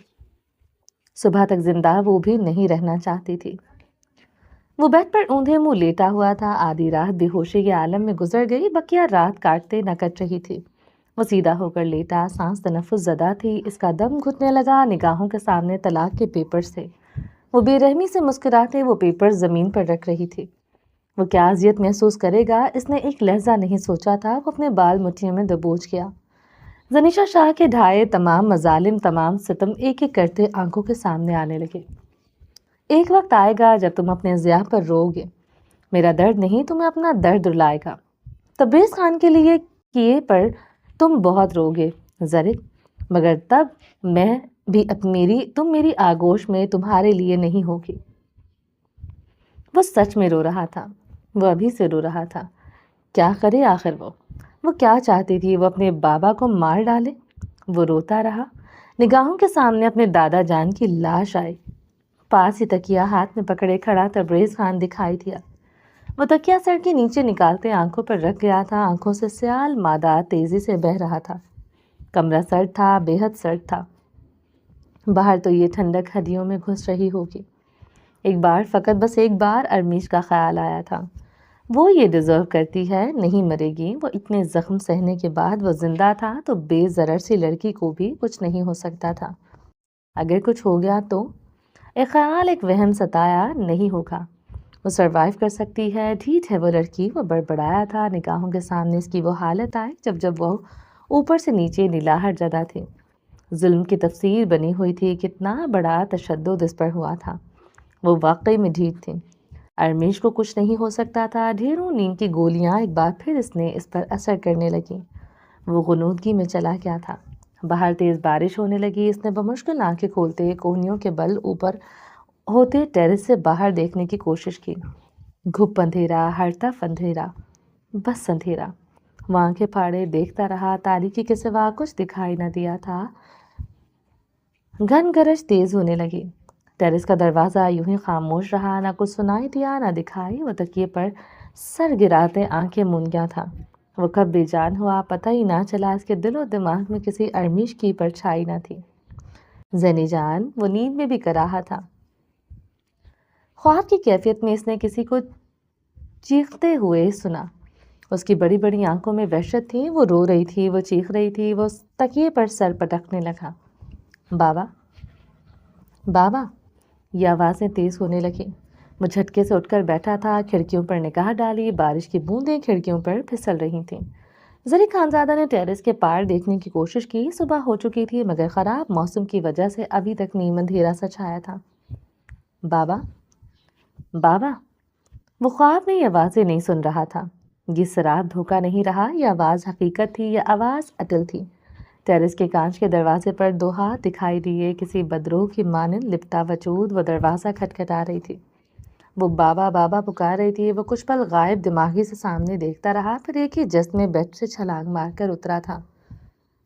صبح تک زندہ وہ بھی نہیں رہنا چاہتی تھی۔ وہ بیڈ پر اوندھے منہ لیٹا ہوا تھا۔ آدھی رات بے ہوشی کے عالم میں گزر گئی، بقیہ رات کاٹتے نہ کٹ رہی تھی۔ وہ سیدھا ہو کر لیٹا، سانس تنفس زدہ تھی، اس کا دم گھٹنے لگا۔ نگاہوں کے سامنے طلاق کے پیپرز تھے، وہ بے رحمی سے مسکراتے وہ پیپرز زمین پر رکھ رہی تھی۔ وہ کیا اذیت محسوس کرے گا، اس نے ایک لحظہ نہیں سوچا تھا۔ وہ اپنے بال مٹھیوں میں دبوچ گیا۔ زنیشا شاہ کے ڈھائے تمام مظالم، تمام ستم ایک ایک کرتے آنکھوں کے سامنے آنے لگے۔ ایک وقت آئے گا جب تم اپنے ضیاء پر رو گے، میرا درد نہیں تمہیں اپنا درد رلائے گا۔ تبریز خان کے لیے کیے پر تم بہت رو گے زرق، مگر تب میں بھی تم میری آغوش میں تمہارے لیے نہیں ہوگی۔ وہ سچ میں رو رہا تھا، وہ ابھی سے رو رہا تھا۔ کیا کرے آخر وہ کیا چاہتی تھی؟ وہ اپنے بابا کو مار ڈالے؟ وہ روتا رہا۔ نگاہوں کے سامنے اپنے دادا جان کی لاش آئی۔ پاس ہی تکیہ ہاتھ میں پکڑے کھڑا تبریز خان دکھائی دیا۔ وہ تکیہ سر کے نیچے نکالتے آنکھوں پر رکھ گیا تھا۔ آنکھوں سے سیال مادہ تیزی سے بہہ رہا تھا۔ کمرہ سرد تھا، بے حد سرد تھا۔ باہر تو یہ ٹھنڈک ہڈیوں میں گھس رہی ہوگی۔ ایک بار، فقط بس ایک بار ارمیش کا خیال آیا تھا، وہ یہ ڈیزرو کرتی ہے، نہیں مرے گی۔ وہ اتنے زخم سہنے کے بعد وہ زندہ تھا تو بے ضرر سی لڑکی کو بھی کچھ نہیں ہو سکتا تھا۔ اگر کچھ ہو گیا تو؟ ایک خیال، ایک وہم ستایا، نہیں ہوگا، وہ سروائیو کر سکتی ہے، ڈھیٹ ہے وہ لڑکی۔ وہ بڑبڑایا تھا۔ نگاہوں کے سامنے اس کی وہ حالت آئی جب وہ اوپر سے نیچے نیلاہٹ زدہ تھی۔ ظلم کی تفسیر بنی ہوئی تھی، کتنا بڑا تشدد اس پر ہوا تھا۔ وہ واقعی میں ڈھیٹ تھی۔ ارمیش کو کچھ نہیں ہو سکتا تھا۔ ڈھیروں نیند کی گولیاں ایک بار پھر اس پر اثر کرنے لگیں۔ وہ غنودگی میں چلا گیا تھا۔ باہر تیز بارش ہونے لگی۔ اس نے بمشکل آنکھیں کھولتے کوہنیوں کے بل اوپر ہوتے ٹیرس سے باہر دیکھنے کی کوشش کی۔ گھپ اندھیرا، ہر طرف اندھیرا، بس اندھیرا۔ وہ آنکھیں پھاڑے دیکھتا رہا، تاریکی کے سوا کچھ دکھائی نہ دیا تھا۔ گھن گرج تیز ہونے لگی۔ ٹیرس کا دروازہ یوں ہی خاموش رہا، نہ کچھ سنائی دیا نہ دکھائی۔ وہ تکیے پر سر گراتے آنکھیں مون گیا تھا۔ وہ کب بے جان ہوا پتہ ہی نہ چلا۔ اس کے دل و دماغ میں کسی ارمیش کی پرچھائی نہ تھی۔ زنی جان، وہ نیند میں بھی کر رہا تھا۔ خواب کی کیفیت میں اس نے کسی کو چیختے ہوئے سنا۔ اس کی بڑی بڑی آنکھوں میں وحشت تھی، وہ رو رہی تھی، وہ چیخ رہی تھی۔ وہ تکیے پر سر پٹکنے لگا۔ بابا، بابا، یہ آوازیں تیز ہونے لگیں۔ وہ جھٹکے سے اٹھ کر بیٹھا تھا، کھڑکیوں پر نگاہ ڈالی۔ بارش کی بوندیں کھڑکیوں پر پھسل رہی تھیں۔ زری خانزادہ نے ٹیرس کے پار دیکھنے کی کوشش کی۔ صبح ہو چکی تھی، مگر خراب موسم کی وجہ سے ابھی تک نیم اندھیرا سا چھایا تھا۔ بابا، بابا، وہ خواب میں یہ آوازیں نہیں سن رہا تھا۔ یہ سراب دھوکہ نہیں رہا، یہ آواز حقیقت تھی، یہ آواز اٹل تھی۔ ٹیرس کے کانچ کے دروازے پر دو ہاتھ دکھائی دیے، کسی بدروح کی مانند لپٹا وجود وہ دروازہ کھٹکھٹا رہی تھی۔ وہ بابا بابا پکار رہی تھی۔ وہ کچھ پل غائب دماغی سے سامنے دیکھتا رہا، پھر ایک ہی جست میں بیڈ سے چھلانگ مار کر اترا تھا۔